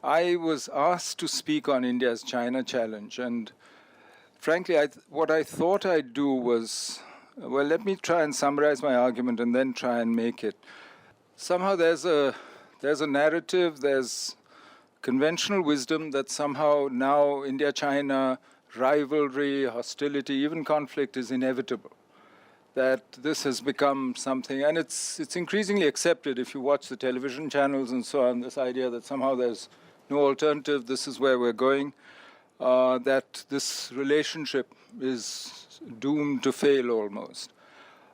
I was asked to speak on India's China challenge, and frankly, what I thought I'd do was, well, let me try and summarize my argument and then try and make it. Somehow there's a narrative, there's conventional wisdom that somehow now India-China rivalry, hostility, even conflict is inevitable. That this has become something, and it's increasingly accepted if you watch the television channels and so on, this idea that somehow there's no alternative, this is where we're going, that this relationship is doomed to fail almost.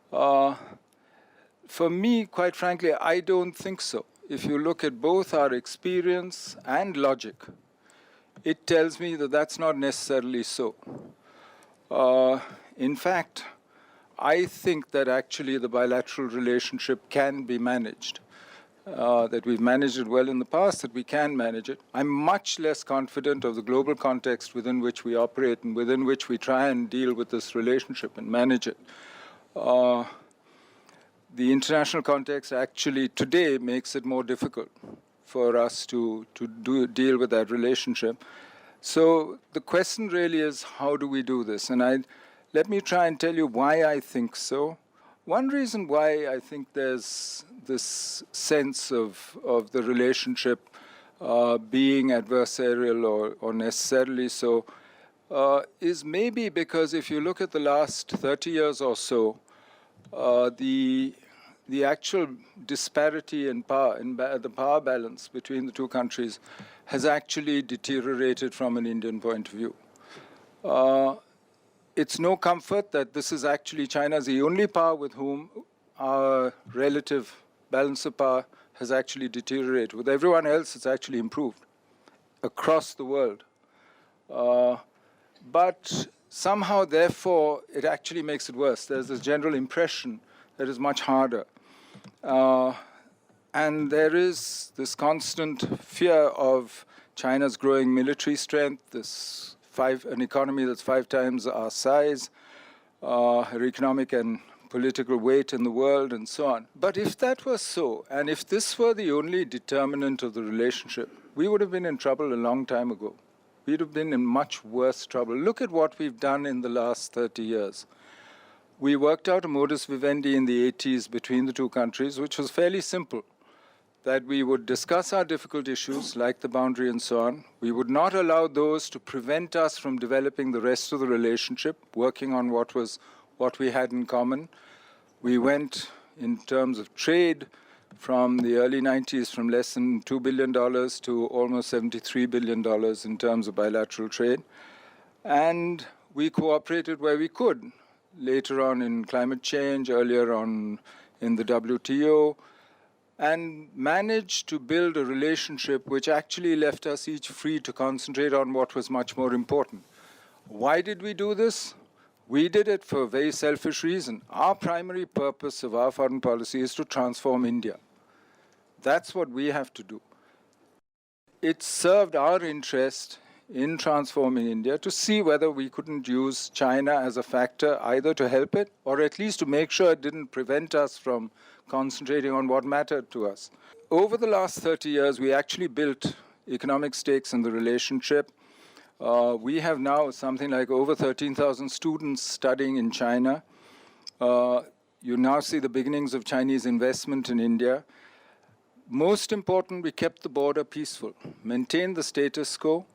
For me, quite frankly, I don't think so. If you look at both our experience and logic, it tells me that that's not necessarily so. In fact, I think that actually the bilateral relationship can be managed, that we've managed it well in the past, that we can manage it. I'm much less confident of the global context within which we operate and within which we try and deal with this relationship and manage it. The international context actually today makes it more difficult for us to deal with that relationship. So the question really is, how do we do this? And let me try and tell you why I think so. One reason why I think there's this sense of the relationship being adversarial or necessarily so is maybe because if you look at the last 30 years or so, the actual disparity in power, the power balance between the two countries has actually deteriorated from an Indian point of view. It's no comfort that this is actually China's the only power with whom our relative balance of power has actually deteriorated. With everyone else, it's actually improved across the world. But somehow, therefore, it actually makes it worse. There's this general impression that is much harder. And there is this constant fear of China's growing military strength, an economy that's 5 times our size, her economic and political weight in the world, and so on. But if that was so, and if this were the only determinant of the relationship, we would have been in trouble a long time ago. We'd have been in much worse trouble. Look at what we've done in the last 30 years. We worked out a modus vivendi in the 80s between the two countries, which was fairly simple, that we would discuss our difficult issues, like the boundary and so on. We would not allow those to prevent us from developing the rest of the relationship, working on what we had in common. We went, in terms of trade, from the early 90s, from less than $2 billion to almost $73 billion in terms of bilateral trade. And we cooperated where we could. Later on in climate change, earlier on in the WTO, and managed to build a relationship which actually left us each free to concentrate on what was much more important. Why did we do this? We did it for a very selfish reason. Our primary purpose of our foreign policy is to transform India. That's what we have to do. It served our interest in transforming India to see whether we couldn't use China as a factor either to help it or at least to make sure it didn't prevent us from concentrating on what mattered to us. Over the last 30 years, we actually built economic stakes in the relationship. We have now something like over 13,000 students studying in China. You now see the beginnings of Chinese investment in India. Most important, we kept the border peaceful, maintained the status quo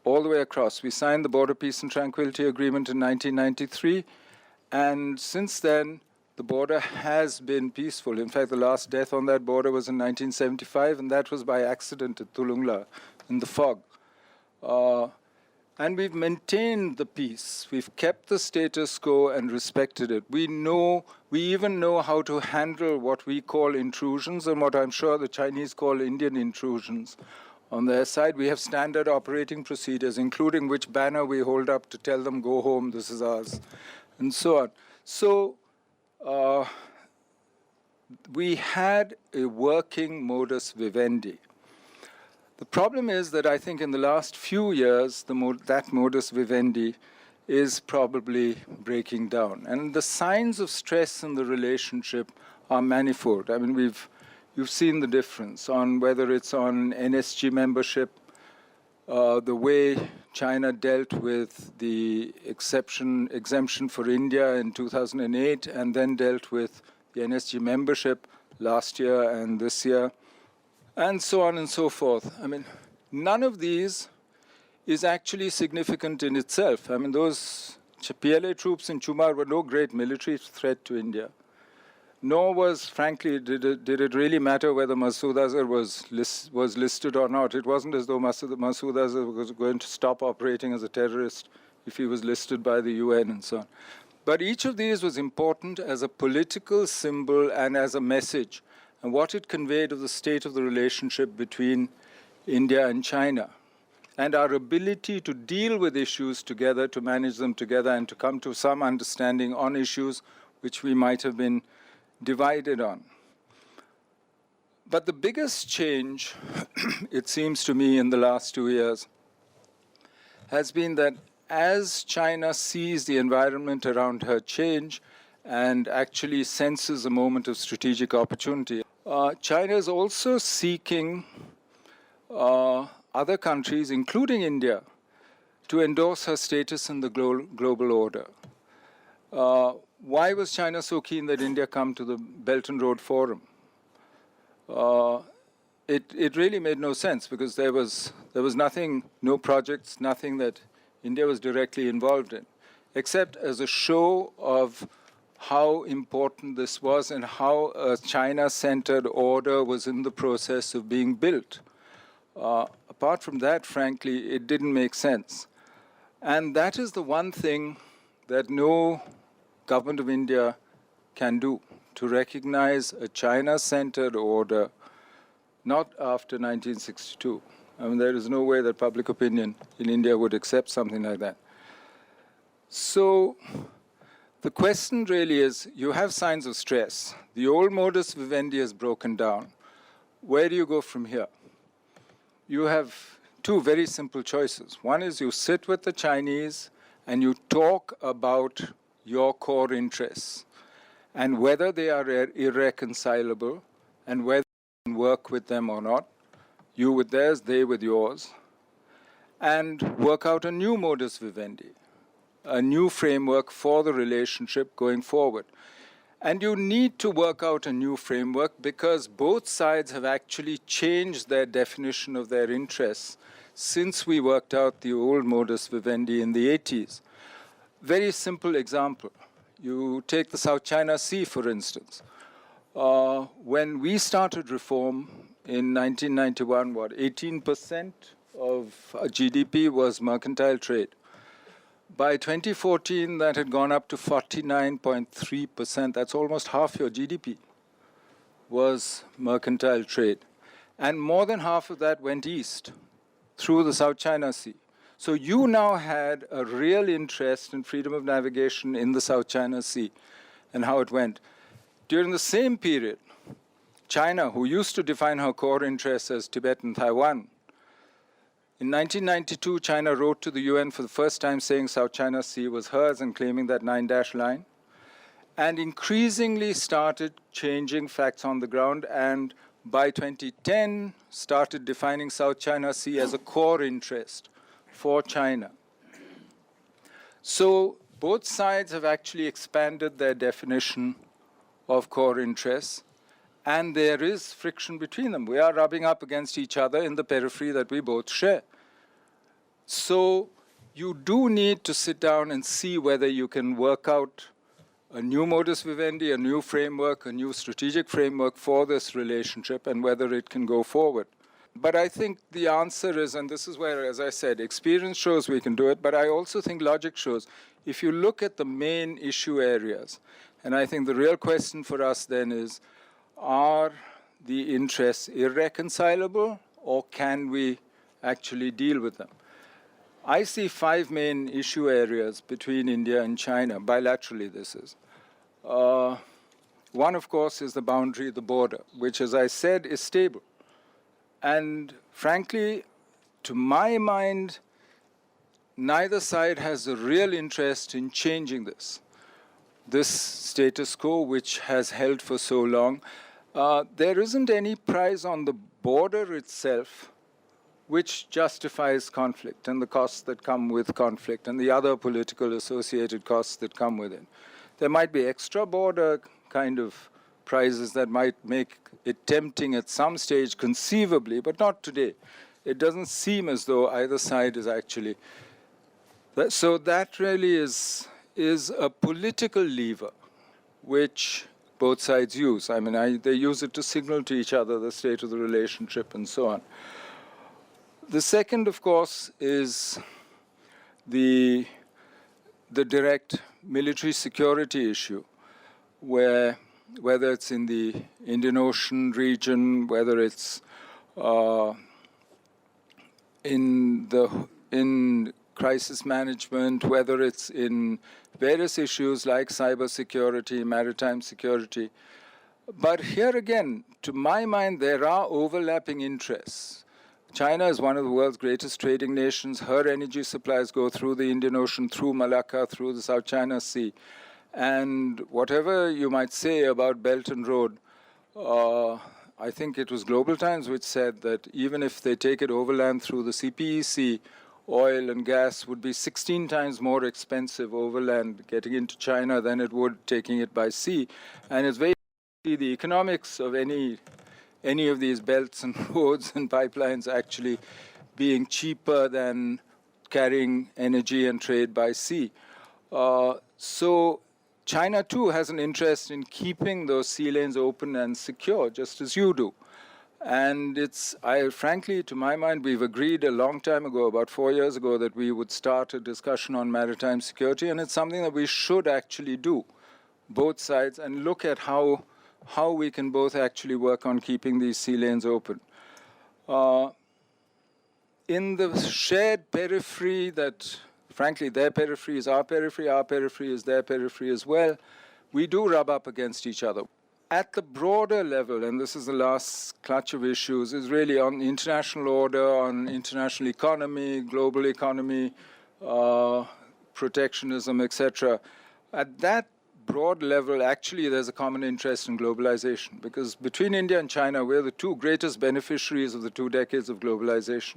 all the way across. We signed the Border Peace and Tranquility Agreement in 1993, and since then, the border has been peaceful. In fact, the last death on that border was in 1975, and that was by accident at Tulungla in the fog. And we've maintained the peace. We've kept the status quo and respected it. We even know how to handle what we call intrusions and what I'm sure the Chinese call Indian intrusions. On their side, we have standard operating procedures, including which banner we hold up to tell them, go home, this is ours, and so on. So we had a working modus vivendi. The problem is that I think in the last few years, that modus vivendi is probably breaking down. And the signs of stress in the relationship are manifold. I mean, you've seen the difference on whether it's on NSG membership. the way China dealt with the exemption for India in 2008, and then dealt with the NSG membership last year and this year, and so on and so forth. I mean, none of these is actually significant in itself. I mean, those PLA troops in Chumar were no great military threat to India. Nor was, frankly, did it really matter whether Masood Azhar was listed or not. It wasn't as though Masood Azhar was going to stop operating as a terrorist if he was listed by the UN and so on. But each of these was important as a political symbol and as a message, and what it conveyed of the state of the relationship between India and China, and our ability to deal with issues together, to manage them together, and to come to some understanding on issues which we might have been divided on. But the biggest change, it seems to me, in the last 2 years has been that as China sees the environment around her change and actually senses a moment of strategic opportunity, China is also seeking other countries, including India, to endorse her status in the global order. Why was China so keen that India come to the Belt and Road Forum? It really made no sense, because there was nothing, no projects, nothing that India was directly involved in, except as a show of how important this was and how a China-centered order was in the process of being built. Apart from that, frankly, it didn't make sense. And that is the one thing that no government of India can do, to recognize a China-centered order, not after 1962. I mean, there is no way that public opinion in India would accept something like that. So the question really is, you have signs of stress. The old modus vivendi has broken down. Where do you go from here? You have two very simple choices. One is you sit with the Chinese and you talk about your core interests and whether they are irreconcilable and whether you can work with them or not, you with theirs, they with yours, and work out a new modus vivendi, a new framework for the relationship going forward. And you need to work out a new framework because both sides have actually changed their definition of their interests since we worked out the old modus vivendi in the 80s. Very simple example. You take the South China Sea, for instance. When we started reform in 1991, 18% of GDP was mercantile trade. By 2014, that had gone up to 49.3%. That's almost half your GDP was mercantile trade. And more than half of that went east through the South China Sea. So you now had a real interest in freedom of navigation in the South China Sea and how it went. During the same period, China, who used to define her core interests as Tibet and Taiwan, in 1992, China wrote to the UN for the first time saying South China Sea was hers and claiming that 9-dash line, and increasingly started changing facts on the ground, and by 2010 started defining South China Sea as a core interest for China. So both sides have actually expanded their definition of core interests, and there is friction between them. We are rubbing up against each other in the periphery that we both share. So you do need to sit down and see whether you can work out a new modus vivendi, a new framework, a new strategic framework for this relationship, and whether it can go forward. But I think the answer is, and this is where, as I said, experience shows we can do it, but I also think logic shows. If you look at the main issue areas, and I think the real question for us then is, are the interests irreconcilable, or can we actually deal with them? I see 5 main issue areas between India and China, bilaterally this is. One, of course, is the boundary, the border, which, as I said, is stable. And frankly, to my mind, neither side has a real interest in changing this status quo, which has held for so long. There isn't any prize on the border itself, which justifies conflict and the costs that come with conflict and the other political associated costs that come with it. There might be extra border kind of prizes that might make it tempting at some stage conceivably, but not today. It doesn't seem as though either side is actually. So that really is a political lever which both sides use. I mean, they use it to signal to each other the state of the relationship and so on. The second, of course, is the direct military security issue, where whether it's in the Indian region, whether it's in crisis management, whether it's in various issues like cybersecurity, maritime security. But here again, to my mind, there are overlapping interests. China is one of the world's greatest trading nations. Her energy supplies go through the Indian Ocean, through Malacca, through the South China Sea. And whatever you might say about Belt and Road, I think it was Global Times which said that even if they take it overland through the CPEC, oil and gas would be 16 times more expensive overland getting into China than it would taking it by sea. And it's very the economics of any of these belts and roads and pipelines actually being cheaper than carrying energy and trade by sea. So China, too, has an interest in keeping those sea lanes open and secure, just as you do. And frankly, to my mind, we've agreed a long time ago, about 4 years ago, that we would start a discussion on maritime security, and it's something that we should actually do, both sides, and look at how we can both actually work on keeping these sea lanes open. In the shared periphery that, frankly, their periphery is our periphery is their periphery as well, we do rub up against each other. At the broader level, and this is the last clutch of issues, is really on international order, on international economy, global economy, protectionism, etc. At that broad level, actually, there's a common interest in globalization, because between India and China, we're the two greatest beneficiaries of the 2 decades of globalization.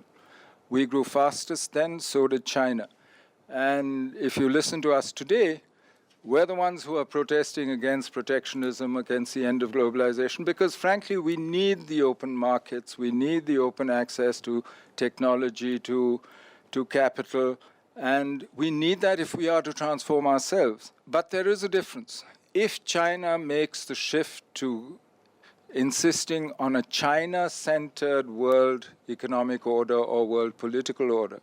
We grew fastest then, so did China. And if you listen to us today, we're the ones who are protesting against protectionism, against the end of globalization, because frankly, we need the open markets, we need the open access to technology, to capital, and we need that if we are to transform ourselves. But there is a difference. If China makes the shift to insisting on a China-centered world economic order or world political order,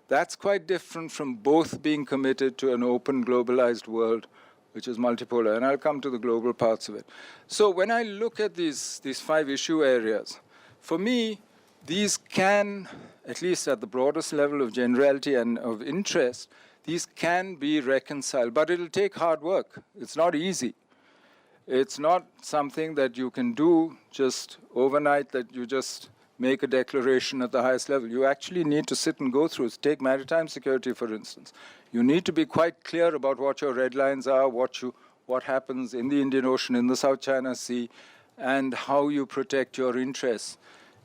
that's quite different from both being committed to an open, globalized world, which is multipolar. And I'll come to the global parts of it. So when I look at these 5 issue areas, for me, these can, at least at the broadest level of generality and of interest, these can be reconciled. But it'll take hard work. It's not easy. It's not something that you can do just overnight, that you just make a declaration at the highest level. You actually need to sit and go through it. Take maritime security, for instance. You need to be quite clear about what your red lines are, what happens in the Indian Ocean, in the South China Sea, and how you protect your interests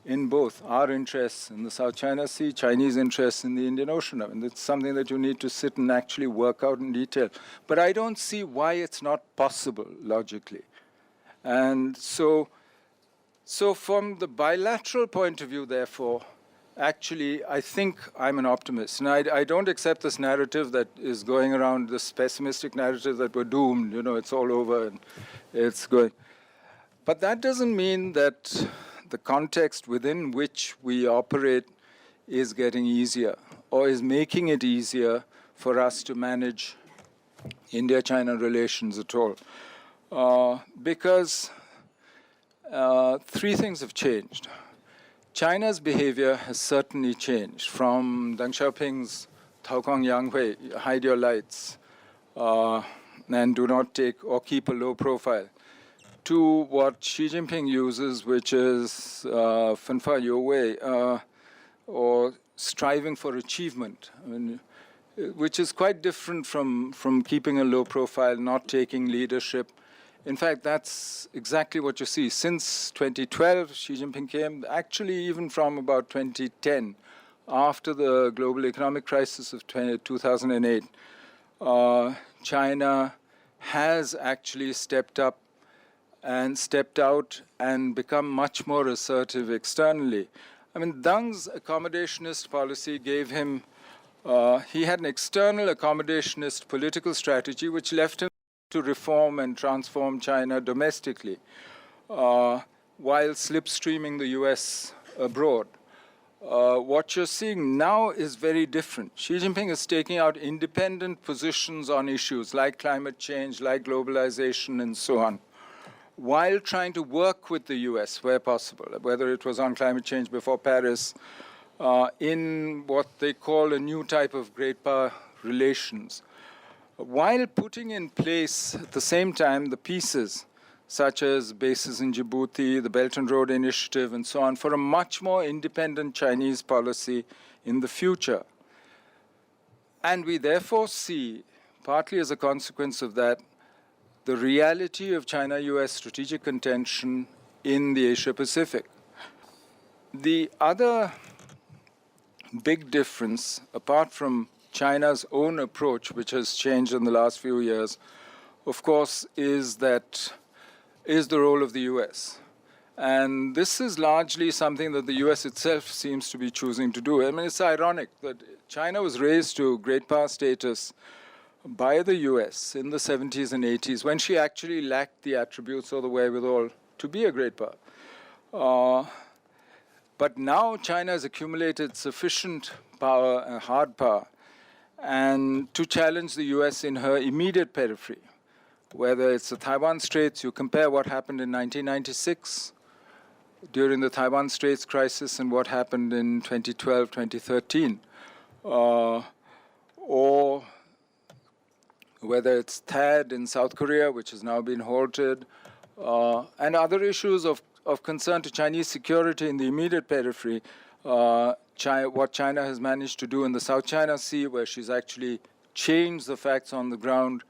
in both. Our interests in the South China Sea, Chinese interests in the Indian Ocean. I mean, it's something that you need to sit and actually work out in detail. But I don't see why it's not possible, logically. And so from the bilateral point of view, therefore, actually, I think I'm an optimist. And I don't accept this narrative that is going around, this pessimistic narrative that we're doomed, it's all over and it's going. But that doesn't mean that the context within which we operate is getting easier or is making it easier for us to manage India-China relations at all. Because 3 things have changed. China's behavior has certainly changed from Deng Xiaoping's Tao Kong Yang Hui, hide your lights, and do not take or keep a low profile, to what Xi Jinping uses, which is Fen Fa Your Wei, or striving for achievement, which is quite different from keeping a low profile, not taking leadership. In fact, that's exactly what you see. Since 2012, Xi Jinping came, actually even from about 2010, after the global economic crisis of 2008, China has actually stepped up and stepped out and become much more assertive externally. I mean, Deng's accommodationist policy gave him, he had an external accommodationist political strategy which left him to reform and transform China domestically, while slipstreaming the US abroad. What you're seeing now is very different. Xi Jinping is taking out independent positions on issues like climate change, like globalization, and so on, while trying to work with the US where possible, whether it was on climate change before Paris, in what they call a new type of great power relations, while putting in place at the same time the pieces such as bases in Djibouti, the Belt and Road Initiative, and so on, for a much more independent Chinese policy in the future. And we therefore see, partly as a consequence of that, the reality of China-US strategic contention in the Asia-Pacific. The other big difference, apart from China's own approach, which has changed in the last few years, of course, is the role of the US. And this is largely something that the US itself seems to be choosing to do. I mean, it's ironic that China was raised to great power status by the US in the 70s and 80s, when she actually lacked the attributes or the wherewithal to be a great power. But now China has accumulated sufficient power, hard power, and to challenge the US in her immediate periphery. Whether it's the Taiwan Straits, you compare what happened in 1996 during the Taiwan Straits crisis and what happened in 2012, 2013, or whether it's THAAD in South Korea, which has now been halted, and other issues of concern to Chinese security in the immediate periphery, what China has managed to do in the South China Sea, where she's actually changed the facts on the ground.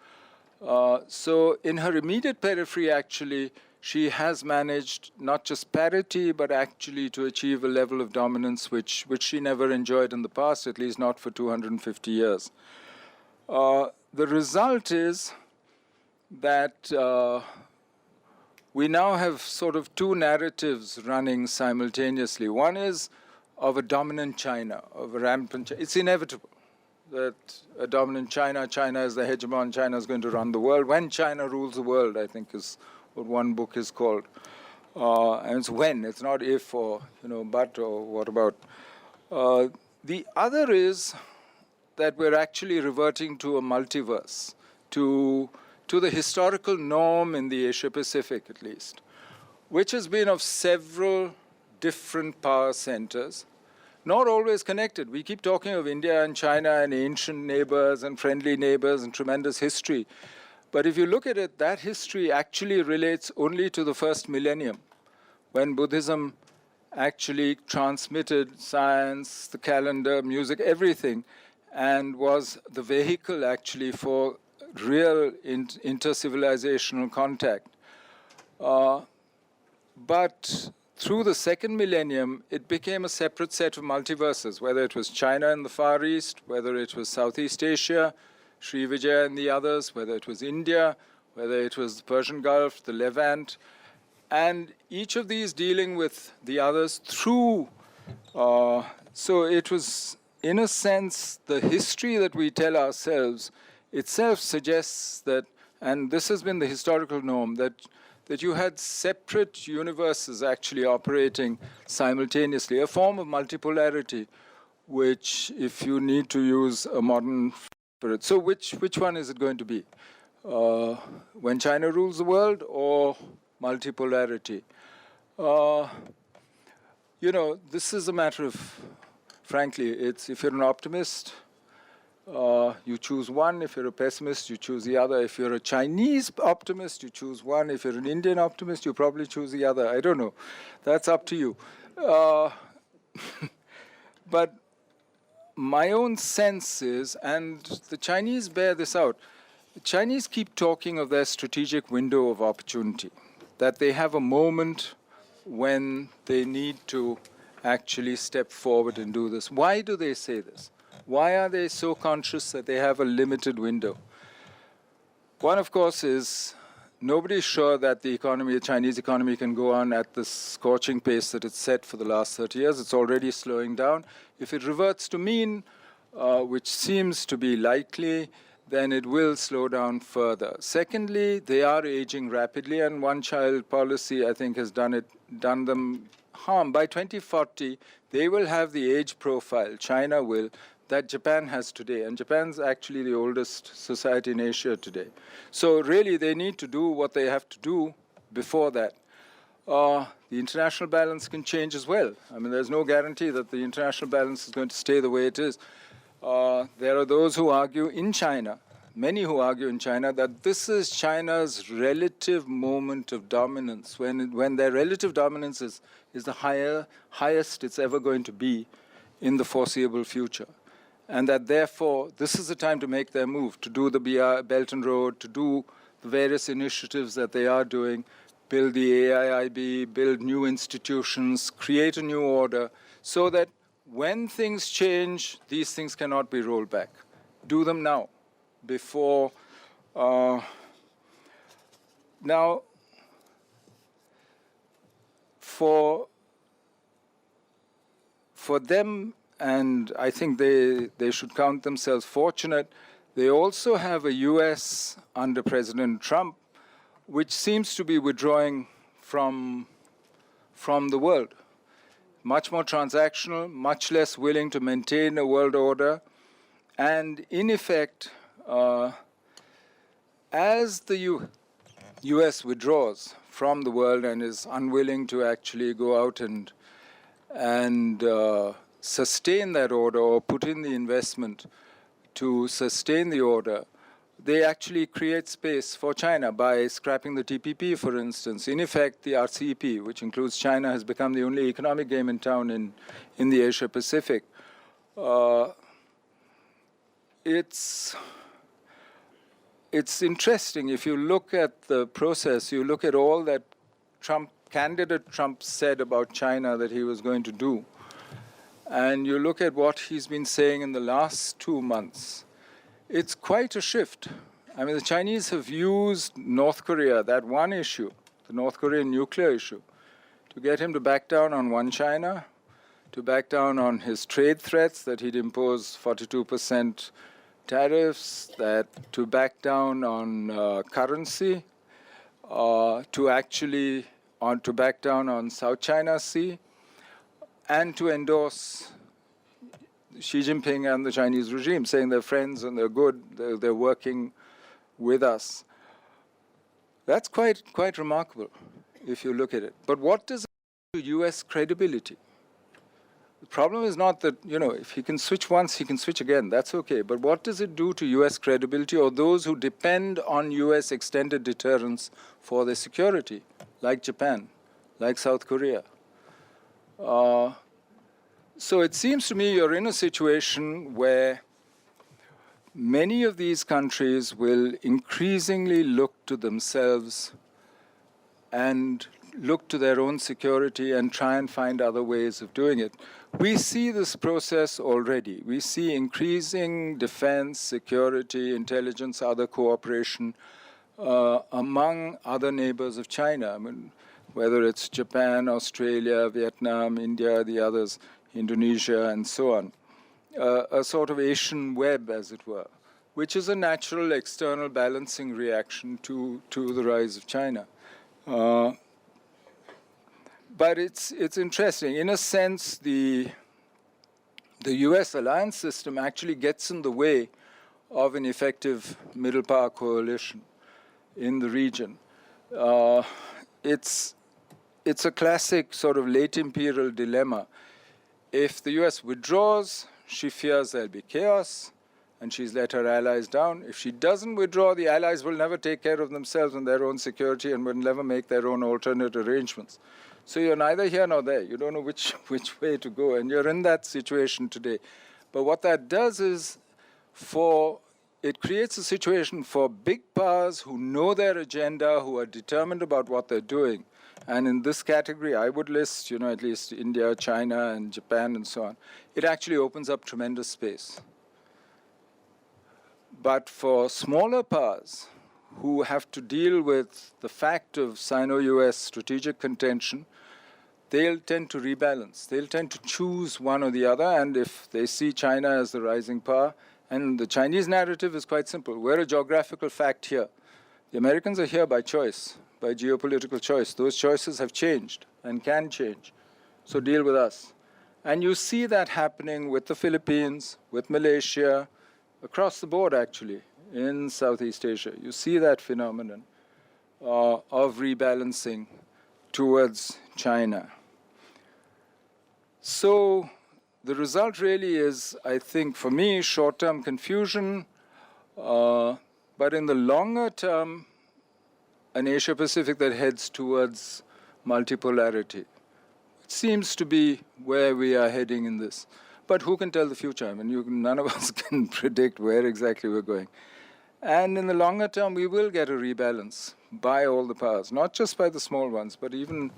So in her immediate periphery, actually, she has managed not just parity, but actually to achieve a level of dominance which she never enjoyed in the past, at least not for 250 years. The result is that we now have sort of two narratives running simultaneously. One is of a dominant China, of a rampant China. It's inevitable that a dominant China is the hegemon, China is going to run the world. When China rules the world, I think is what one book is called. And it's when, it's not if or, but or what about. The other is that we're actually reverting to a multiverse, to the historical norm in the Asia-Pacific at least, which has been of several different power centers, not always connected. We keep talking of India and China and ancient neighbors and friendly neighbors and tremendous history. But if you look at it, that history actually relates only to the first millennium, when Buddhism actually transmitted science, the calendar, music, everything, and was the vehicle actually for real inter-civilizational contact. But through the second millennium, it became a separate set of multiverses, whether it was China in the Far East, whether it was Southeast Asia, Sri Vijaya and the others, whether it was India, whether it was the Persian Gulf, the Levant, and each of these dealing with the others through, so it was, in a sense, the history that we tell ourselves itself suggests that, and this has been the historical norm, that you had separate universes actually operating simultaneously, a form of multipolarity, which, if you need to use a modern spirit. So which one is it going to be? When China rules the world or multipolarity? This is a matter of, frankly, it's if you're an optimist, you choose one. If you're a pessimist, you choose the other. If you're a Chinese optimist, you choose one. If you're an Indian optimist, you probably choose the other. I don't know. That's up to you. But my own sense is, and the Chinese bear this out, The Chinese keep talking of their strategic window of opportunity, that they have a moment when they need to actually step forward and do this. Why do they say this? Why are they so conscious that they have a limited window? One, of course, is nobody's sure that the economy, the Chinese economy, can go on at the scorching pace that it's set for the last 30 years. It's already slowing down. If it reverts to mean, which seems to be likely, then it will slow down further. Secondly, they are aging rapidly, and one-child policy, I think, has done them harm. By 2040, they will have the age profile, China will, that Japan has today. And Japan's actually the oldest society in Asia today. So really, they need to do what they have to do before that. The international balance can change as well. I mean, there's no guarantee that the international balance is going to stay the way it is. There are those who argue in China, many who argue in China, that this is China's relative moment of dominance, when their relative dominance is the highest it's ever going to be in the foreseeable future. And that therefore, this is the time to make their move, to do the Belt and Road, to do the various initiatives that they are doing, build the AIIB, build new institutions, create a new order, so that when things change, these things cannot be rolled back. Do them now, before. Now, for them, and I think they should count themselves fortunate, they also have a US under President Trump, which seems to be withdrawing from the world. Much more transactional, much less willing to maintain a world order. And in effect, as the US withdraws from the world and is unwilling to actually go out and sustain that order or put in the investment to sustain the order, they actually create space for China by scrapping the TPP, for instance. In effect, the RCEP, which includes China, has become the only economic game in town in the Asia-Pacific. It's interesting. If you look at the process, you look at all that candidate Trump said about China that he was going to do, and you look at what he's been saying in the last 2 months, it's quite a shift. I mean, the Chinese have used North Korea, that one issue, the North Korean nuclear issue, to get him to back down on one China, to back down on his trade threats that he'd impose 42% tariffs, to back down on currency, to back down on South China Sea, and to endorse Xi Jinping and the Chinese regime, saying they're friends and they're good, they're working with us. That's quite remarkable if you look at it. But what does it do to US credibility? The problem is not that, if he can switch once, he can switch again. That's okay. But what does it do to US credibility or those who depend on US extended deterrence for their security, like Japan, like South Korea? So it seems to me you're in a situation where many of these countries will increasingly look to themselves and look to their own security and try and find other ways of doing it. We see this process already. We see increasing defense, security, intelligence, other cooperation among other neighbors of China. I mean, whether it's Japan, Australia, Vietnam, India, the others, Indonesia, and so on. A sort of Asian web, as it were, which is a natural external balancing reaction to the rise of China. But it's interesting. In a sense, the US alliance system actually gets in the way of an effective middle power coalition in the region. It's a classic sort of late imperial dilemma. If the US withdraws, she fears there'll be chaos, and she's let her allies down. If she doesn't withdraw, the allies will never take care of themselves and their own security and will never make their own alternate arrangements. So you're neither here nor there. You don't know which way to go, and you're in that situation today. But what that does is, for it creates a situation for big powers who know their agenda, who are determined about what they're doing. And in this category, I would list, at least India, China, and Japan, and so on. It actually opens up tremendous space. But for smaller powers who have to deal with the fact of Sino-US strategic contention, they'll tend to rebalance. They'll tend to choose one or the other, and if they see China as the rising power, and the Chinese narrative is quite simple. We're a geographical fact here. The Americans are here by choice, by geopolitical choice. Those choices have changed and can change. So deal with us. And you see that happening with the Philippines, with Malaysia, across the board, actually, in Southeast Asia. You see that phenomenon of rebalancing towards China. So the result really is, I think, for me, short-term confusion, but in the longer term, an Asia-Pacific that heads towards multipolarity. It seems to be where we are heading in this. But who can tell the future? I mean, none of us can predict where exactly we're going. And in the longer term, we will get a rebalance by all the powers, not just by the small ones, but even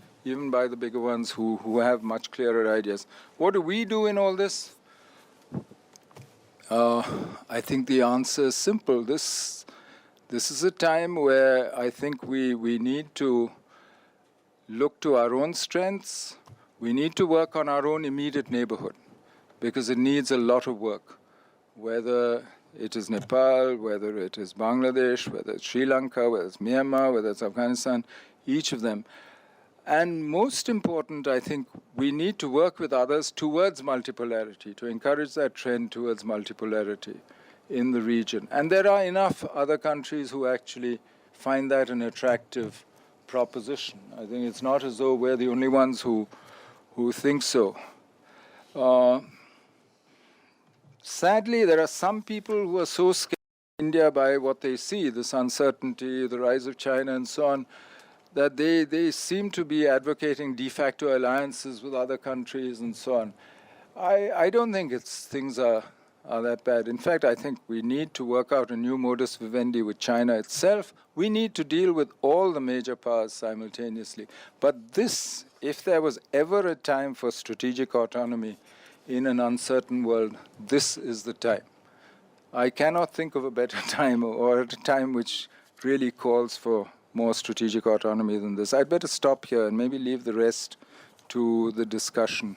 by the bigger ones who have much clearer ideas. What do we do in all this? I think the answer is simple. This is a time where I think we need to look to our own strengths. We need to work on our own immediate neighborhood, because it needs a lot of work, whether it is Nepal, whether it is Bangladesh, whether it's Sri Lanka, whether it's Myanmar, whether it's Afghanistan, each of them. And most important, I think, we need to work with others towards multipolarity, to encourage that trend towards multipolarity in the region. And there are enough other countries who actually find that an attractive proposition. I think it's not as though we're the only ones who think so. Sadly, there are some people who are so scared of India by what they see, this uncertainty, the rise of China, and so on, that they seem to be advocating de facto alliances with other countries and so on. I don't think things are that bad. In fact, I think we need to work out a new modus vivendi with China itself. We need to deal with all the major powers simultaneously. But this, if there was ever a time for strategic autonomy in an uncertain world, this is the time. I cannot think of a better time, or at a time which really calls for more strategic autonomy than this. I'd better stop here and maybe leave the rest to the discussion.